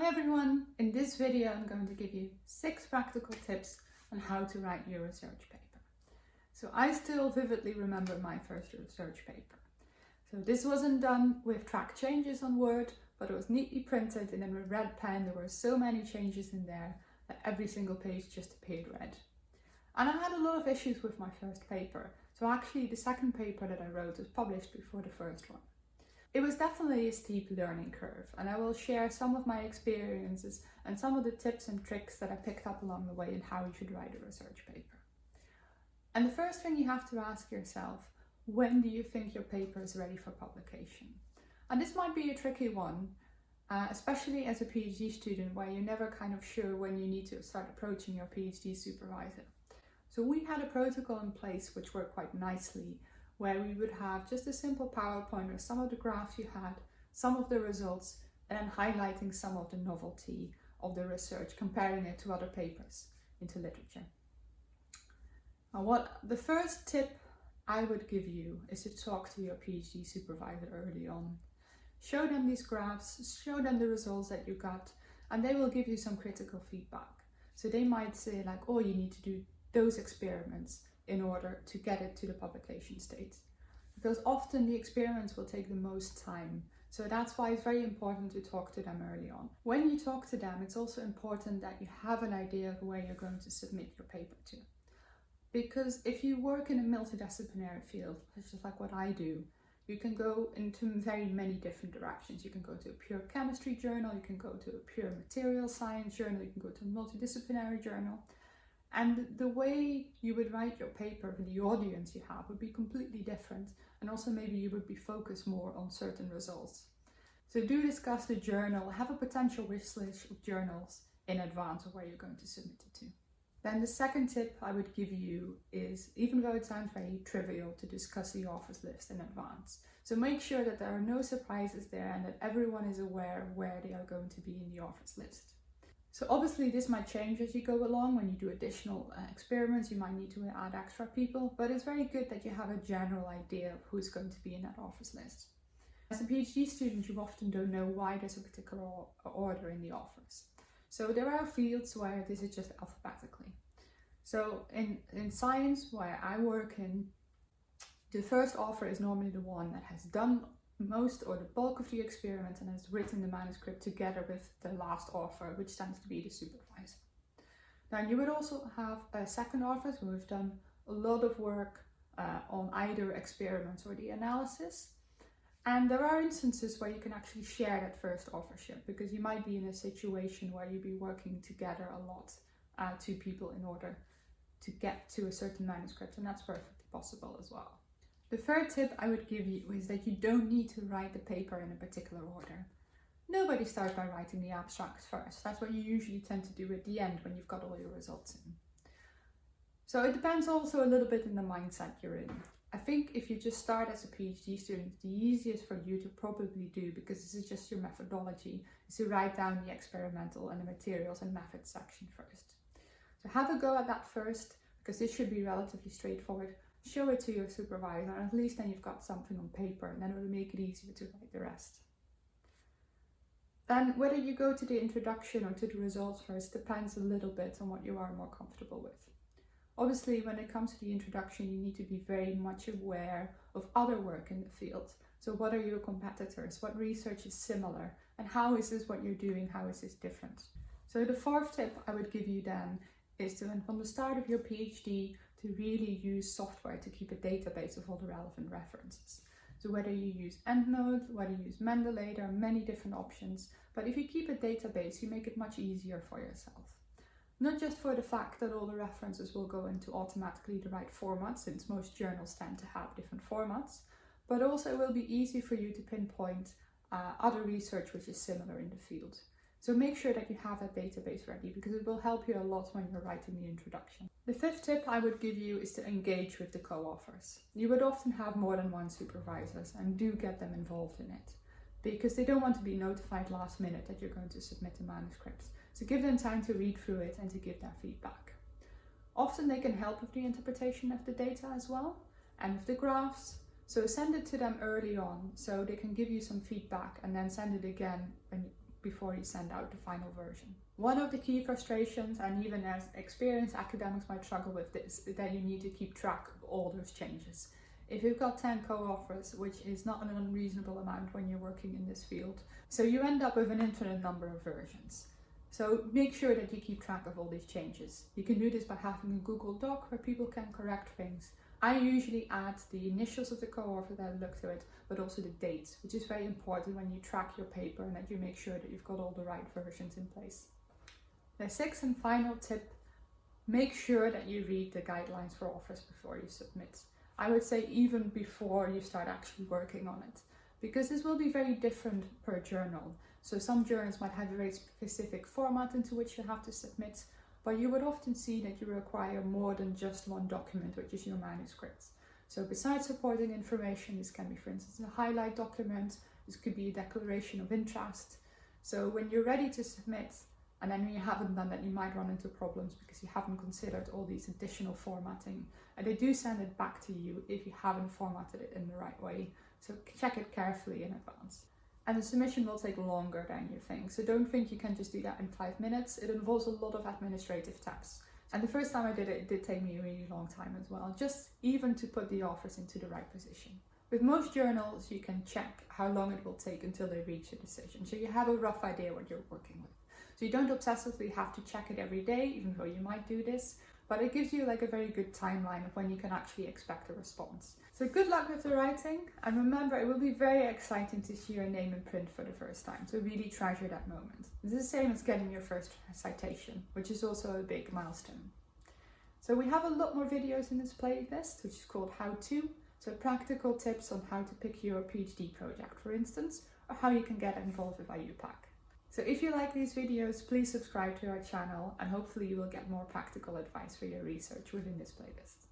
Hi everyone! In this video I'm going to give you 6 practical tips on how to write your research paper. So I still vividly remember my first research paper. So this wasn't done with track changes on Word, but it was neatly printed and in a red pen. There were so many changes in there that every single page just appeared red. And I had a lot of issues with my first paper. So actually the second paper that I wrote was published before the first one. It was definitely a steep learning curve, and I will share some of my experiences and some of the tips and tricks that I picked up along the way in how you should write a research paper. And the first thing you have to ask yourself, when do you think your paper is ready for publication? And this might be a tricky one, especially as a PhD student where you're never kind of sure when you need to start approaching your PhD supervisor. So we had a protocol in place which worked quite nicely, where we would have just a simple PowerPoint with some of the graphs you had, some of the results, and then highlighting some of the novelty of the research, comparing it to other papers into literature. Now, the first tip I would give you is to talk to your PhD supervisor early on. Show them these graphs, show them the results that you got, and they will give you some critical feedback. So they might say like, oh, you need to do those experiments in order to get it to the publication state. Because often the experiments will take the most time. So that's why it's very important to talk to them early on. When you talk to them, it's also important that you have an idea of where you're going to submit your paper to. Because if you work in a multidisciplinary field, such as like what I do, you can go into very many different directions. You can go to a pure chemistry journal, you can go to a pure material science journal, you can go to a multidisciplinary journal. And the way you would write your paper with the audience you have would be completely different. And also maybe you would be focused more on certain results. So do discuss the journal, have a potential wish list of journals in advance of where you're going to submit it to. Then the second tip I would give you is, even though it sounds very trivial, to discuss the authors list in advance. So make sure that there are no surprises there and that everyone is aware of where they are going to be in the authors list. So obviously this might change as you go along. When you do additional experiments, you might need to add extra people, but it's very good that you have a general idea of who's going to be in that authors list. As a PhD student, you often don't know why there's a particular order in the authors. So there are fields where this is just alphabetically. So in science, where I work in, the first author is normally the one that has done most or the bulk of the experiment and has written the manuscript together with the last author, which tends to be the supervisor. Then you would also have second authors who have done a lot of work on either experiments or the analysis. And there are instances where you can actually share that first authorship, because you might be in a situation where you'll be working together a lot, two people, in order to get to a certain manuscript, and that's perfectly possible as well. The third tip I would give you is that you don't need to write the paper in a particular order. Nobody starts by writing the abstracts first. That's what you usually tend to do at the end when you've got all your results in. So it depends also a little bit on the mindset you're in. I think if you just start as a PhD student, the easiest for you to probably do, because this is just your methodology, is to write down the experimental and the materials and methods section first. So have a go at that first, because this should be relatively straightforward. Show it to your supervisor, and at least then you've got something on paper, and then it will make it easier to write the rest. Then whether you go to the introduction or to the results first depends a little bit on what you are more comfortable with. Obviously, when it comes to the introduction, you need to be very much aware of other work in the field. So what are your competitors? What research is similar? And how is this what you're doing? How is this different? So the fourth tip I would give you then is to, from the start of your PhD, to really use software to keep a database of all the relevant references. So whether you use EndNote, whether you use Mendeley, there are many different options. But if you keep a database, you make it much easier for yourself. Not just for the fact that all the references will go into automatically the right format, since most journals tend to have different formats, but also it will be easy for you to pinpoint other research which is similar in the field. So make sure that you have that database ready, because it will help you a lot when you're writing the introduction. The fifth tip I would give you is to engage with the co-authors. You would often have more than one supervisors, and do get them involved in it, because they don't want to be notified last minute that you're going to submit a manuscript. So give them time to read through it and to give their feedback. Often they can help with the interpretation of the data as well, and with the graphs. So send it to them early on so they can give you some feedback, and then send it again before you send out the final version. One of the key frustrations, and even as experienced academics might struggle with this, is that you need to keep track of all those changes. If you've got 10 co-authors, which is not an unreasonable amount when you're working in this field, so you end up with an infinite number of versions. So make sure that you keep track of all these changes. You can do this by having a Google Doc where people can correct things. I usually add the initials of the co-author that look to it, but also the dates, which is very important when you track your paper and that you make sure that you've got all the right versions in place. The sixth and final tip, make sure that you read the guidelines for authors before you submit. I would say even before you start actually working on it, because this will be very different per journal. So some journals might have a very specific format into which you have to submit, but you would often see that you require more than just one document, which is your manuscript. So besides supporting information, this can be, for instance, a highlight document, this could be a declaration of interest. So when you're ready to submit, and then when you haven't done that, you might run into problems because you haven't considered all these additional formatting. And they do send it back to you if you haven't formatted it in the right way. So check it carefully in advance. And the submission will take longer than you think. So don't think you can just do that in 5 minutes. It involves a lot of administrative steps. And the first time I did it, it did take me a really long time as well, just even to put the authors into the right position. With most journals, you can check how long it will take until they reach a decision. So you have a rough idea what you're working with. So you don't obsessively have to check it every day, even though you might do this, but it gives you like a very good timeline of when you can actually expect a response. So good luck with the writing, and remember, it will be very exciting to see your name in print for the first time, so really treasure that moment. It's the same as getting your first citation, which is also a big milestone. So we have a lot more videos in this playlist, which is called How To, so practical tips on how to pick your PhD project, for instance, or how you can get involved with IUPAC. So if you like these videos, please subscribe to our channel, and hopefully you will get more practical advice for your research within this playlist.